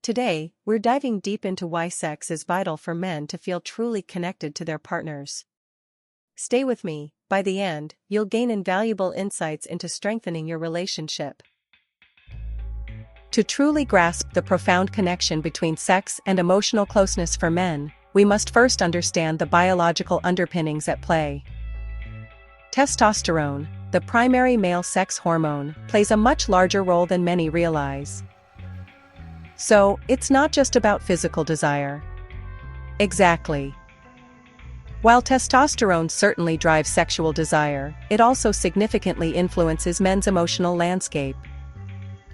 Today, we're diving deep into why sex is vital for men to feel truly connected to their partners. Stay with me, by the end, you'll gain invaluable insights into strengthening your relationship. To truly grasp the profound connection between sex and emotional closeness for men, we must first understand the biological underpinnings at play. Testosterone, the primary male sex hormone, plays a much larger role than many realize. So, it's not just about physical desire. Exactly. While testosterone certainly drives sexual desire, it also significantly influences men's emotional landscape.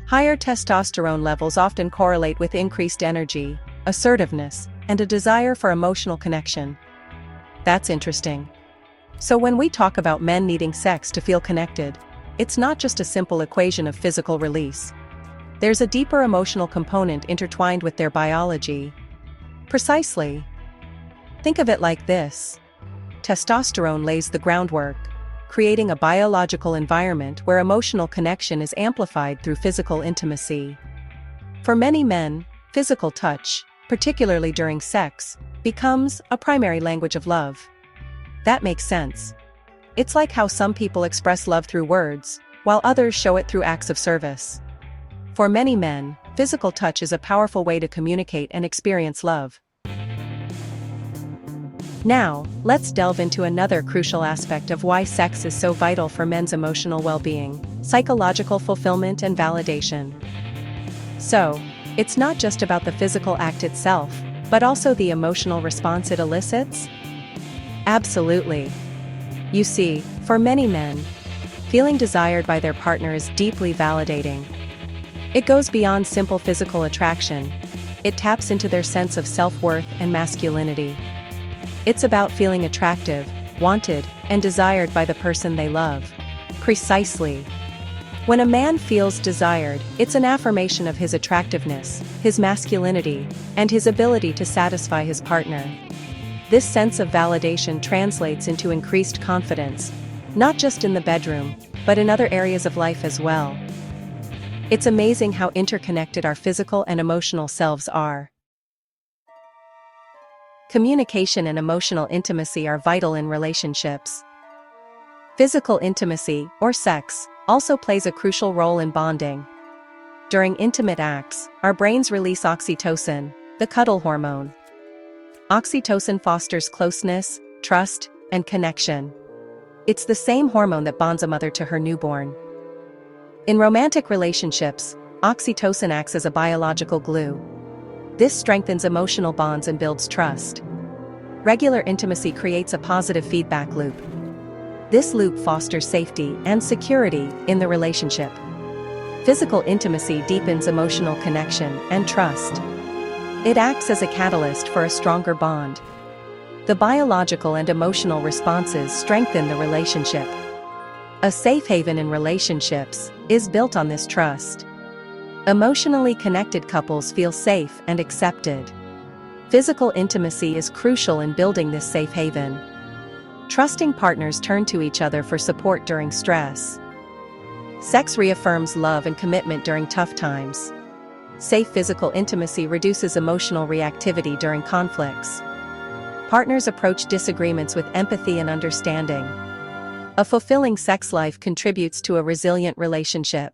Higher testosterone levels often correlate with increased energy, assertiveness, and a desire for emotional connection. That's interesting. So when we talk about men needing sex to feel connected, it's not just a simple equation of physical release. There's a deeper emotional component intertwined with their biology. Precisely. Think of it like this. Testosterone lays the groundwork, creating a biological environment where emotional connection is amplified through physical intimacy. For many men, physical touch, particularly during sex, becomes a primary language of love. That makes sense. It's like how some people express love through words, while others show it through acts of service. For many men, physical touch is a powerful way to communicate and experience love. Now, let's delve into another crucial aspect of why sex is so vital for men's emotional well-being: psychological fulfillment and validation. So, it's not just about the physical act itself, but also the emotional response it elicits? Absolutely. You see, for many men, feeling desired by their partner is deeply validating. It goes beyond simple physical attraction. It taps into their sense of self-worth and masculinity. It's about feeling attractive, wanted, and desired by the person they love. Precisely. When a man feels desired, it's an affirmation of his attractiveness, his masculinity, and his ability to satisfy his partner. This sense of validation translates into increased confidence, not just in the bedroom, but in other areas of life as well. It's amazing how interconnected our physical and emotional selves are. Communication and emotional intimacy are vital in relationships. Physical intimacy, or sex, also plays a crucial role in bonding. During intimate acts, our brains release oxytocin, the cuddle hormone. Oxytocin fosters closeness, trust, and connection. It's the same hormone that bonds a mother to her newborn. In romantic relationships, oxytocin acts as a biological glue. This strengthens emotional bonds and builds trust. Regular intimacy creates a positive feedback loop. This loop fosters safety and security in the relationship. Physical intimacy deepens emotional connection and trust. It acts as a catalyst for a stronger bond. The biological and emotional responses strengthen the relationship. A safe haven in relationships is built on this trust. Emotionally connected couples feel safe and accepted. Physical intimacy is crucial in building this safe haven. Trusting partners turn to each other for support during stress. Sex reaffirms love and commitment during tough times. Safe physical intimacy reduces emotional reactivity during conflicts. Partners approach disagreements with empathy and understanding. A fulfilling sex life contributes to a resilient relationship.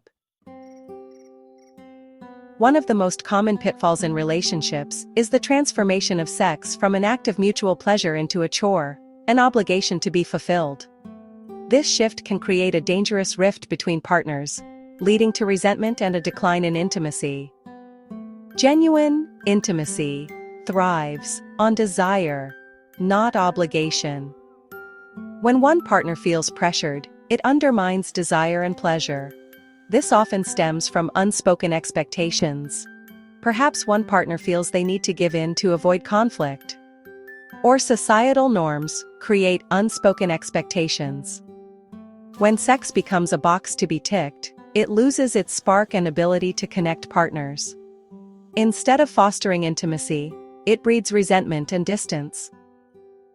One of the most common pitfalls in relationships is the transformation of sex from an act of mutual pleasure into a chore, an obligation to be fulfilled. This shift can create a dangerous rift between partners, leading to resentment and a decline in intimacy. Genuine intimacy thrives on desire, not obligation. When one partner feels pressured, it undermines desire and pleasure. This often stems from unspoken expectations. Perhaps one partner feels they need to give in to avoid conflict. Or societal norms create unspoken expectations. When sex becomes a box to be ticked, it loses its spark and ability to connect partners. Instead of fostering intimacy, it breeds resentment and distance.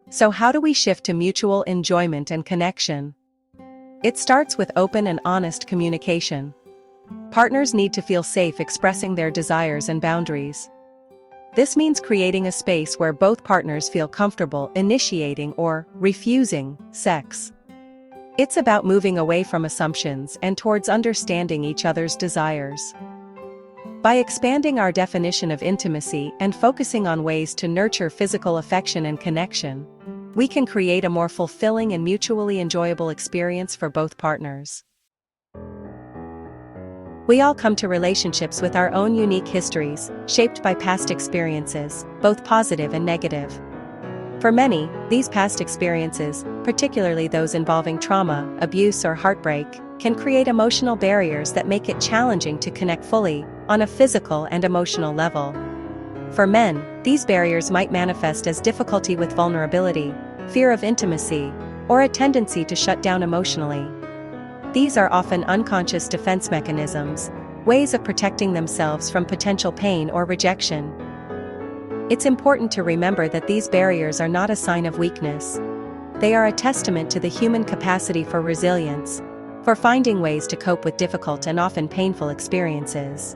So how do we shift to mutual enjoyment and connection? It starts with open and honest communication. Partners need to feel safe expressing their desires and boundaries. This means creating a space where both partners feel comfortable initiating or refusing sex. It's about moving away from assumptions and towards understanding each other's desires. By expanding our definition of intimacy and focusing on ways to nurture physical affection and connection, we can create a more fulfilling and mutually enjoyable experience for both partners. We all come to relationships with our own unique histories, shaped by past experiences, both positive and negative. For many, these past experiences, particularly those involving trauma, abuse, or heartbreak, can create emotional barriers that make it challenging to connect fully, on a physical and emotional level. For men, these barriers might manifest as difficulty with vulnerability, fear of intimacy, or a tendency to shut down emotionally. These are often unconscious defense mechanisms, ways of protecting themselves from potential pain or rejection. It's important to remember that these barriers are not a sign of weakness. They are a testament to the human capacity for resilience, for finding ways to cope with difficult and often painful experiences.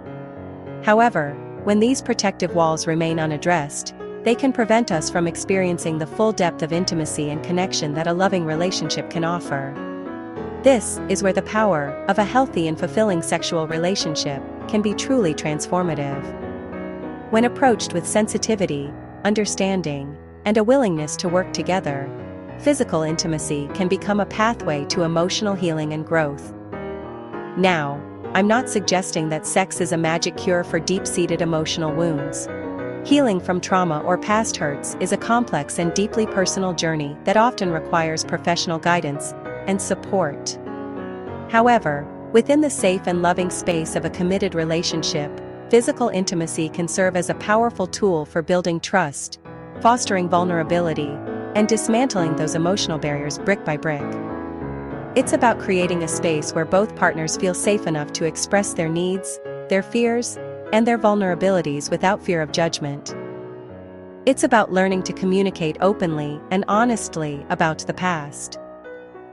However, when these protective walls remain unaddressed, they can prevent us from experiencing the full depth of intimacy and connection that a loving relationship can offer. This is where the power of a healthy and fulfilling sexual relationship can be truly transformative. When approached with sensitivity, understanding, and a willingness to work together, physical intimacy can become a pathway to emotional healing and growth. Now, I'm not suggesting that sex is a magic cure for deep-seated emotional wounds. Healing from trauma or past hurts is a complex and deeply personal journey that often requires professional guidance and support. However, within the safe and loving space of a committed relationship, physical intimacy can serve as a powerful tool for building trust, fostering vulnerability, and dismantling those emotional barriers brick by brick. It's about creating a space where both partners feel safe enough to express their needs, their fears, and their vulnerabilities without fear of judgment. It's about learning to communicate openly and honestly about the past,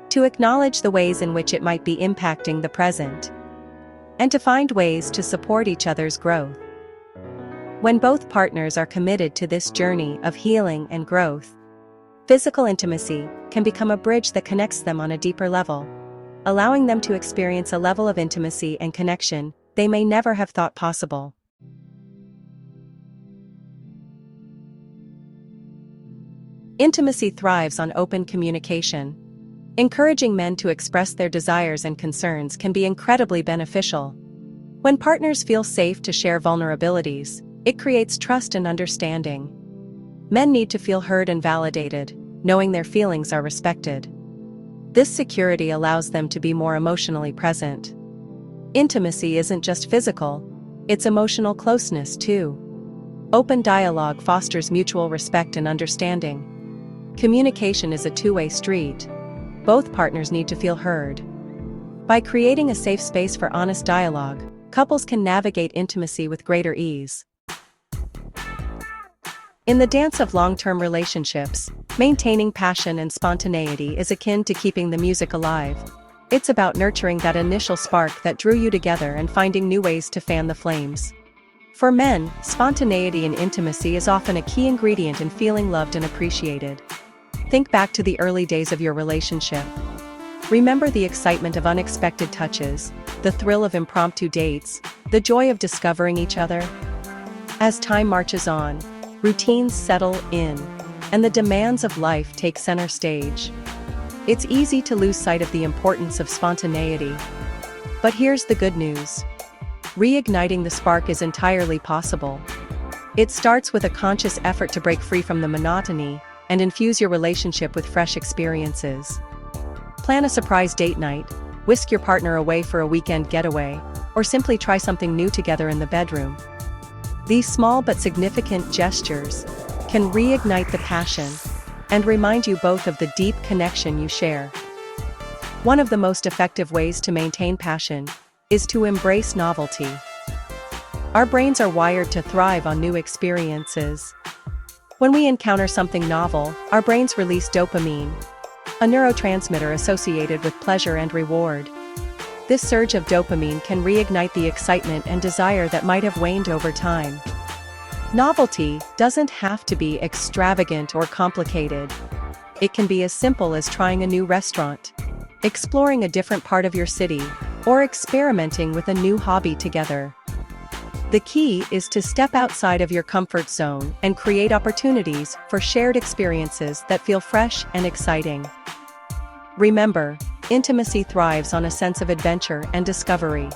to acknowledge the ways in which it might be impacting the present, and to find ways to support each other's growth. When both partners are committed to this journey of healing and growth, physical intimacy can become a bridge that connects them on a deeper level, allowing them to experience a level of intimacy and connection they may never have thought possible. Intimacy thrives on open communication. Encouraging men to express their desires and concerns can be incredibly beneficial. When partners feel safe to share vulnerabilities, it creates trust and understanding. Men need to feel heard and validated, knowing their feelings are respected. This security allows them to be more emotionally present. Intimacy isn't just physical, it's emotional closeness too. Open dialogue fosters mutual respect and understanding. Communication is a two-way street. Both partners need to feel heard. By creating a safe space for honest dialogue, couples can navigate intimacy with greater ease. In the dance of long-term relationships, maintaining passion and spontaneity is akin to keeping the music alive. It's about nurturing that initial spark that drew you together and finding new ways to fan the flames. For men, spontaneity in intimacy is often a key ingredient in feeling loved and appreciated. Think back to the early days of your relationship. Remember the excitement of unexpected touches, the thrill of impromptu dates, the joy of discovering each other. As time marches on, routines settle in, and the demands of life take center stage. It's easy to lose sight of the importance of spontaneity. But here's the good news. Reigniting the spark is entirely possible. It starts with a conscious effort to break free from the monotony and infuse your relationship with fresh experiences. Plan a surprise date night, whisk your partner away for a weekend getaway, or simply try something new together in the bedroom. These small but significant gestures can reignite the passion and remind you both of the deep connection you share. One of the most effective ways to maintain passion is to embrace novelty. Our brains are wired to thrive on new experiences. When we encounter something novel, our brains release dopamine, a neurotransmitter associated with pleasure and reward. This surge of dopamine can reignite the excitement and desire that might have waned over time. Novelty doesn't have to be extravagant or complicated. It can be as simple as trying a new restaurant, exploring a different part of your city, or experimenting with a new hobby together. The key is to step outside of your comfort zone and create opportunities for shared experiences that feel fresh and exciting. Remember, intimacy thrives on a sense of adventure and discovery.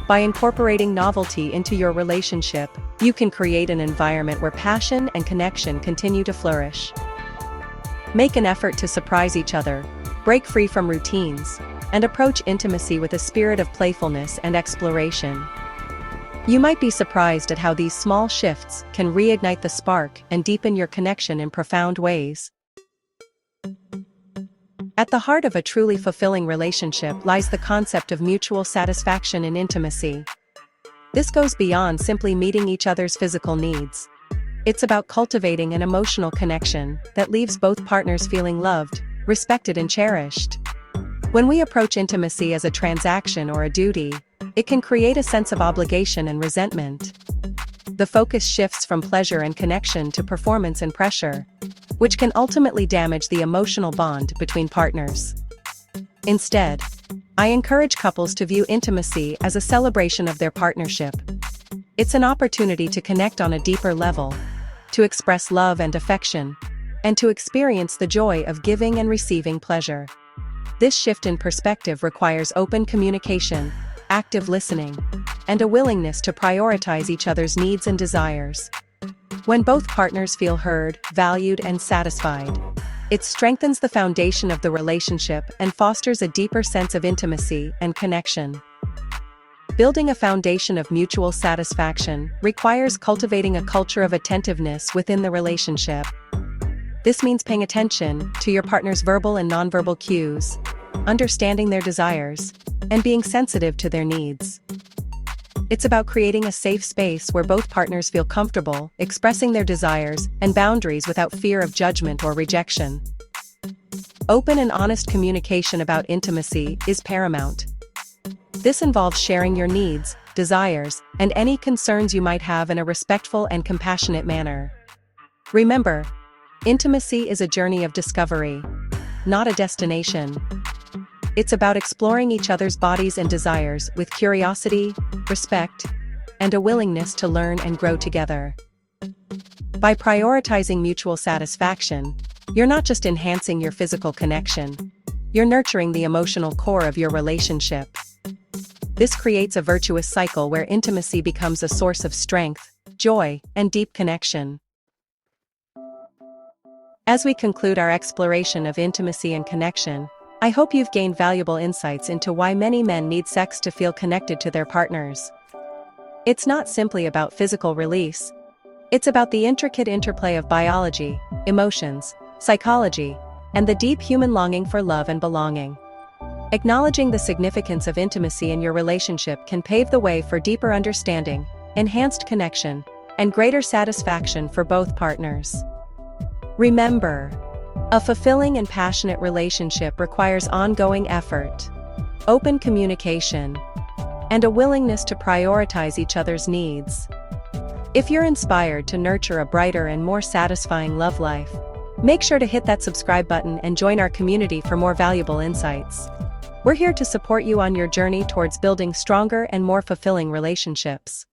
By incorporating novelty into your relationship, you can create an environment where passion and connection continue to flourish. Make an effort to surprise each other, break free from routines, and approach intimacy with a spirit of playfulness and exploration. You might be surprised at how these small shifts can reignite the spark and deepen your connection in profound ways. At the heart of a truly fulfilling relationship lies the concept of mutual satisfaction in intimacy. This goes beyond simply meeting each other's physical needs. It's about cultivating an emotional connection that leaves both partners feeling loved, respected, and cherished. When we approach intimacy as a transaction or a duty, it can create a sense of obligation and resentment. The focus shifts from pleasure and connection to performance and pressure, which can ultimately damage the emotional bond between partners. Instead, I encourage couples to view intimacy as a celebration of their partnership. It's an opportunity to connect on a deeper level, to express love and affection, and to experience the joy of giving and receiving pleasure. This shift in perspective requires open communication, active listening, and a willingness to prioritize each other's needs and desires. When both partners feel heard, valued, and satisfied, it strengthens the foundation of the relationship and fosters a deeper sense of intimacy and connection. Building a foundation of mutual satisfaction requires cultivating a culture of attentiveness within the relationship. This means paying attention to your partner's verbal and nonverbal cues, understanding their desires, and being sensitive to their needs. It's about creating a safe space where both partners feel comfortable expressing their desires and boundaries without fear of judgment or rejection. Open and honest communication about intimacy is paramount. This involves sharing your needs, desires, and any concerns you might have in a respectful and compassionate manner. Remember, intimacy is a journey of discovery, not a destination. It's about exploring each other's bodies and desires with curiosity, respect, and a willingness to learn and grow together. By prioritizing mutual satisfaction, you're not just enhancing your physical connection, you're nurturing the emotional core of your relationship. This creates a virtuous cycle where intimacy becomes a source of strength, joy, and deep connection. As we conclude our exploration of intimacy and connection, I hope you've gained valuable insights into why many men need sex to feel connected to their partners. It's not simply about physical release. It's about the intricate interplay of biology, emotions, psychology, and the deep human longing for love and belonging. Acknowledging the significance of intimacy in your relationship can pave the way for deeper understanding, enhanced connection, and greater satisfaction for both partners. Remember, a fulfilling and passionate relationship requires ongoing effort, open communication, and a willingness to prioritize each other's needs. If you're inspired to nurture a brighter and more satisfying love life, make sure to hit that subscribe button and join our community for more valuable insights. We're here to support you on your journey towards building stronger and more fulfilling relationships.